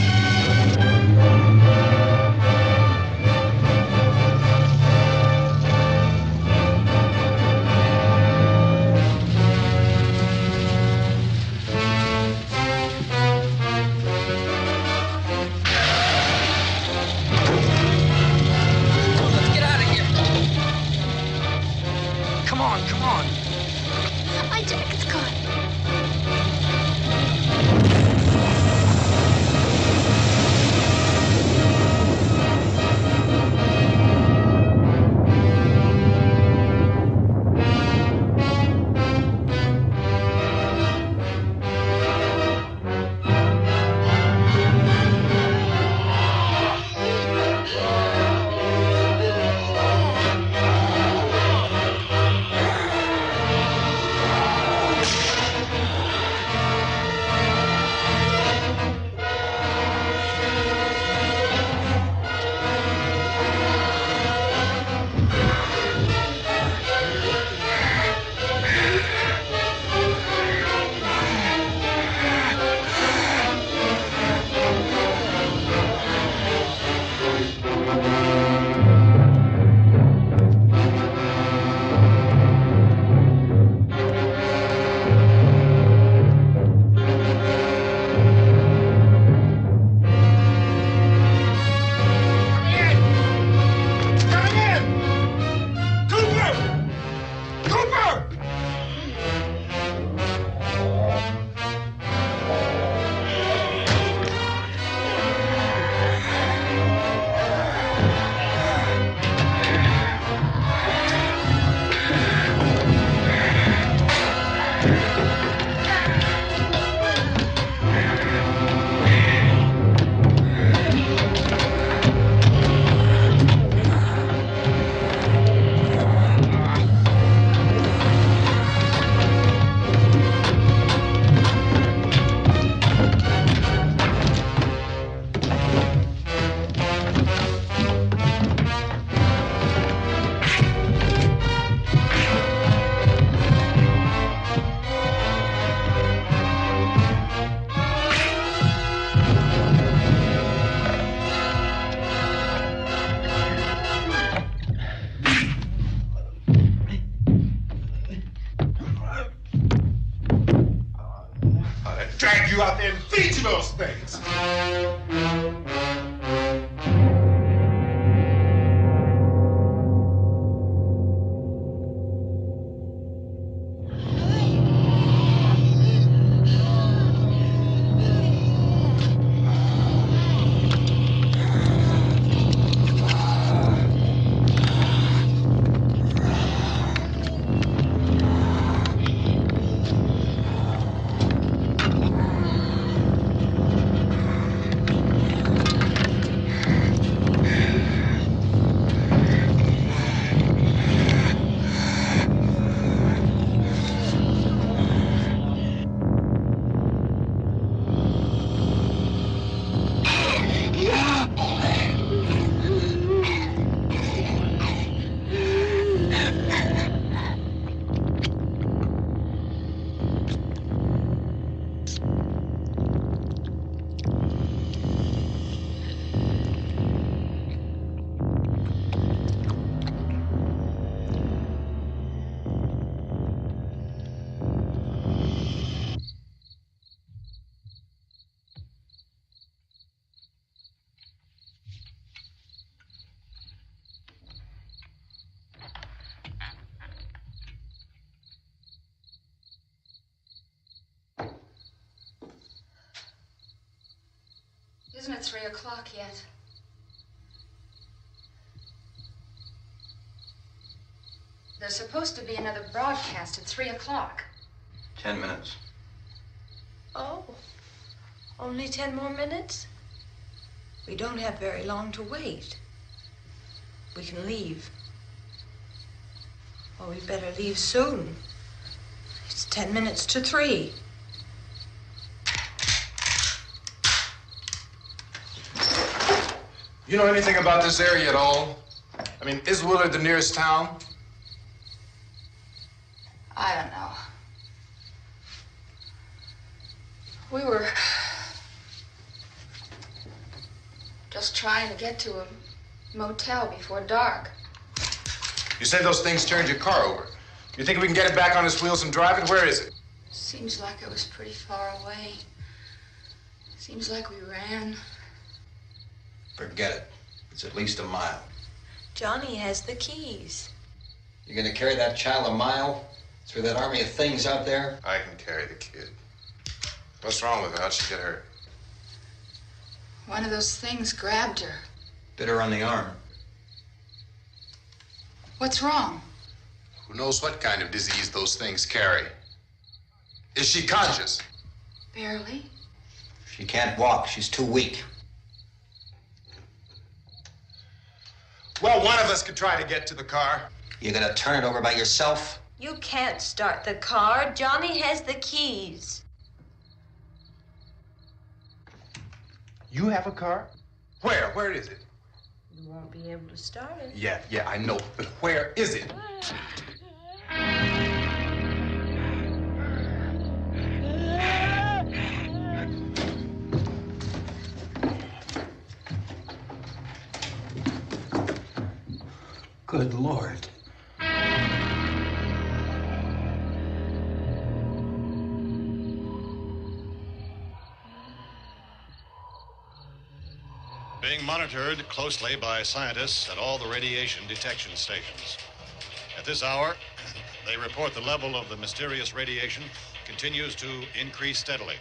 Let's get out of here. Come on, come on. My jacket's caught. Drag you out there and feed you those things. Isn't it 3 o'clock yet? There's supposed to be another broadcast at 3 o'clock. 10 minutes. Oh, only 10 more minutes? We don't have very long to wait. we can leave. Well, we better leave soon. It's 10 minutes to 3. You know anything about this area at all? I mean, is Willard the nearest town? I don't know. We were just trying to get to a motel before dark. You say those things turned your car over. You think we can get it back on its wheels and drive it? Where is it? Seems like it was pretty far away. Seems like we ran. Forget it. It's at least a mile. Johnny has the keys. You're gonna carry that child a mile through that army of things out there? I can carry the kid. What's wrong with her? How'd she get hurt? One of those things grabbed her. Bit her on the arm. What's wrong? Who knows what kind of disease those things carry? Is she conscious? Barely. She can't walk. She's too weak. Well, one of us could try to get to the car. You gonna turn it over by yourself? You can't start the car. Johnny has the keys. You have a car? Where? Where is it? You won't be able to start it. Yeah, I know. But where is it? Good Lord. Being monitored closely by scientists at all the radiation detection stations. At this hour, they report the level of the mysterious radiation continues to increase steadily.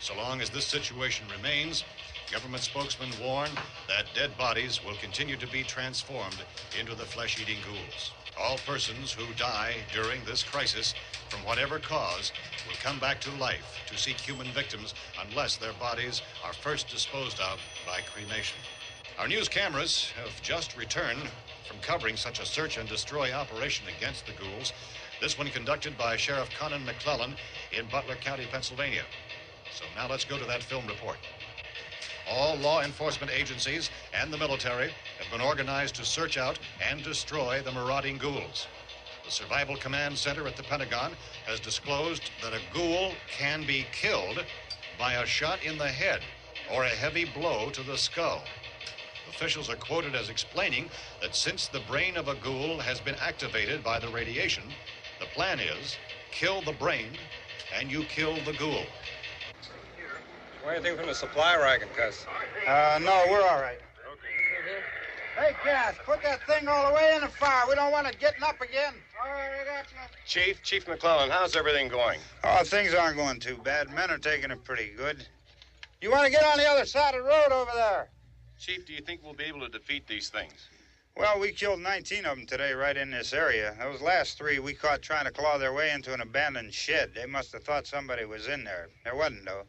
So long as this situation remains, government spokesmen warn that dead bodies will continue to be transformed into the flesh-eating ghouls. All persons who die during this crisis, from whatever cause, will come back to life to seek human victims unless their bodies are first disposed of by cremation. Our news cameras have just returned from covering such a search and destroy operation against the ghouls, this one conducted by Sheriff Conan McClellan in Butler County, Pennsylvania. So now let's go to that film report. All law enforcement agencies and the military have been organized to search out and destroy the marauding ghouls. The Survival Command Center at the Pentagon has disclosed that a ghoul can be killed by a shot in the head or a heavy blow to the skull. Officials are quoted as explaining that since the brain of a ghoul has been activated by the radiation, the plan is kill the brain and you kill the ghoul. Anything from the supply wagon, Cuz? No, we're all right. Hey, Cass, put that thing all the way in the fire. We don't want it getting up again. All right, I got you. Chief McClellan, how's everything going? Oh, things aren't going too bad. Men are taking it pretty good. You want to get on the other side of the road over there? Chief, do you think we'll be able to defeat these things? Well, we killed 19 of them today right in this area. Those last 3 we caught trying to claw their way into an abandoned shed. They must have thought somebody was in there. There wasn't, though.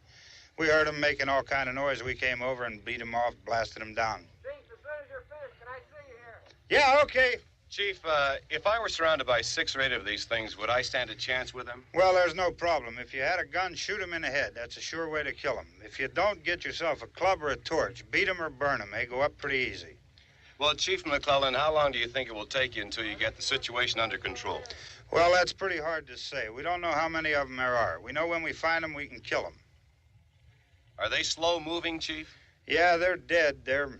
We heard them making all kind of noise. We came over and beat them off, blasted them down. Chief, as soon as you're finished, can I see you here? Yeah, okay. Chief, if I were surrounded by 6 or 8 of these things, would I stand a chance with them? Well, there's no problem. If you had a gun, shoot them in the head. That's a sure way to kill them. If you don't, get yourself a club or a torch. Beat them or burn them. They go up pretty easy. Well, Chief McClellan, how long do you think it will take you until you get the situation under control? Well, that's pretty hard to say. We don't know how many of them there are. We know when we find them, we can kill them. Are they slow-moving, Chief? Yeah, they're dead. They're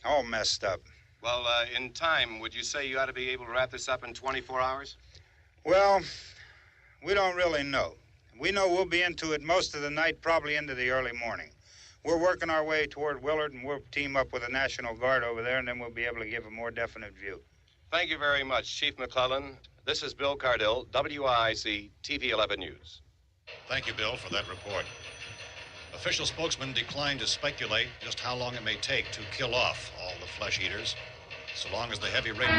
all messed up. Well, in time, would you say you ought to be able to wrap this up in 24 hours? Well, we don't really know. We know we'll be into it most of the night, probably into the early morning. We're working our way toward Willard, and we'll team up with the National Guard over there, and then we'll be able to give a more definite view. Thank you very much, Chief McClellan. This is Bill Cardill, WIC TV 11 News. Thank you, Bill, for that report. Official spokesmen declined to speculate just how long it may take to kill off all the flesh eaters, so long as the heavy rain...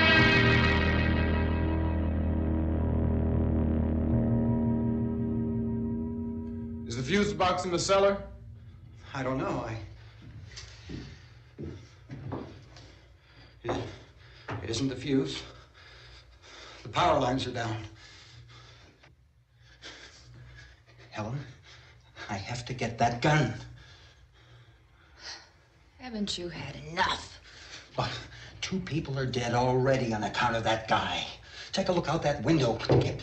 Is the fuse box in the cellar? I don't know. isn't the fuse. The power lines are down. Helen, I have to get that gun. Haven't you had enough? But 2 people are dead already on account of that guy. Take a look out that window. Get...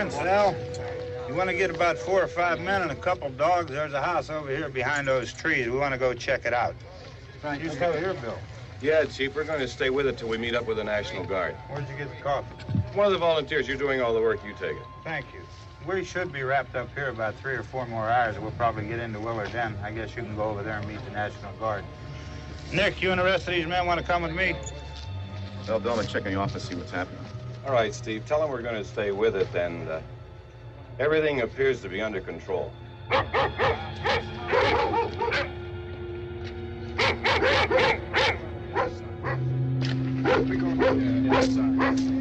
Vince, Al. You want to get about 4 or 5 men and a couple dogs? There's a house over here behind those trees. We want to go check it out. Right. You stay here, Bill. Yeah, Chief, we're going to stay with it till we meet up with the National Guard. Where'd you get the coffee? One of the volunteers, you're doing all the work, you take it. Thank you. We should be wrapped up here about 3 or 4 more hours. We'll probably get into Willard then. I guess you can go over there and meet the National Guard. Nick, you and the rest of these men want to come with me? Well, Bill, I'm checking the office, see what's happening. All right, Steve, tell them we're going to stay with it, and everything appears to be under control. We're going outside.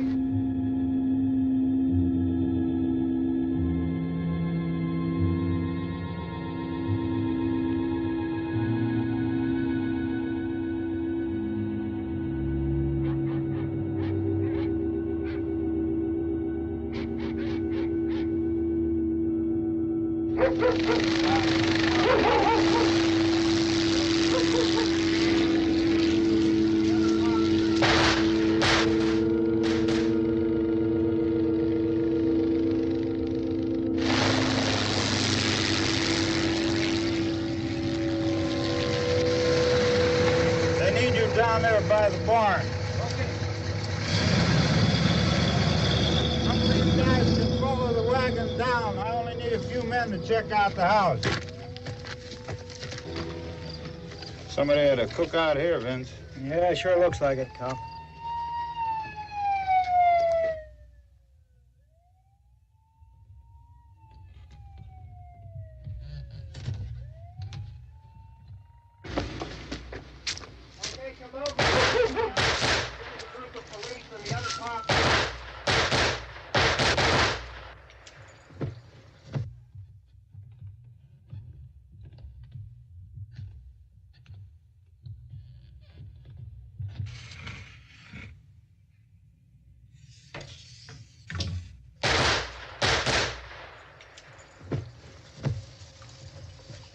Down there by the barn. Okay. Some of these guys can follow the wagon down. I only need a few men to check out the house. Somebody had a cookout here, Vince. Yeah, sure looks like it, Cal.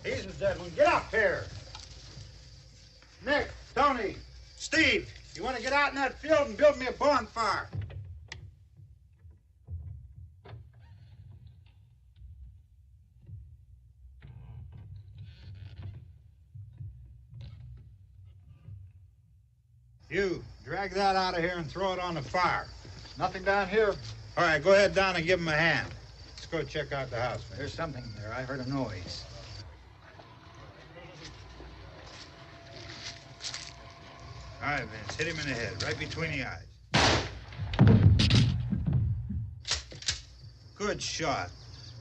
He's the dead one. Get up here. Nick, Tony, Steve, you want to get out in that field and build me a bonfire? You, drag that out of here and throw it on the fire. Nothing down here. All right, go ahead down and give him a hand. Let's go check out the house. There's something there. I heard a noise. All right, Vince, hit him in the head, right between the eyes. Good shot.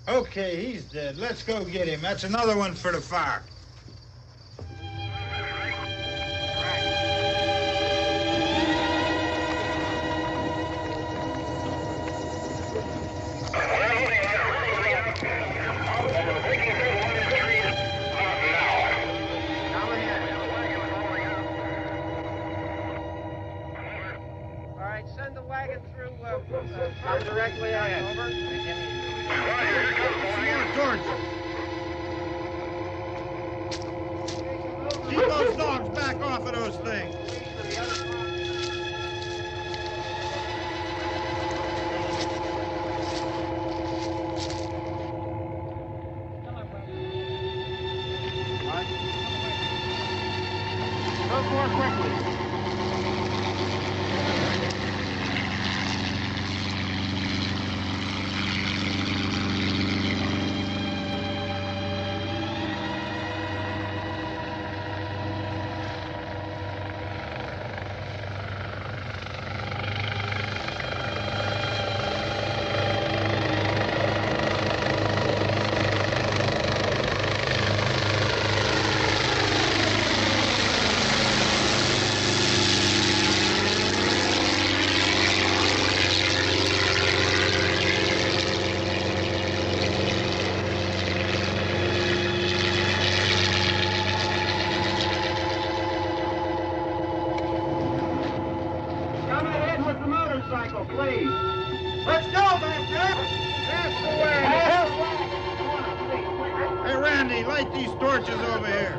Okay, he's dead. Let's go get him. That's another one for the fire. Send the wagon through directly ahead. Over. Keep those dogs back off of those things. Go more quickly. Please. Let's go, man. That's the way. Hey, Randy, light these torches over here.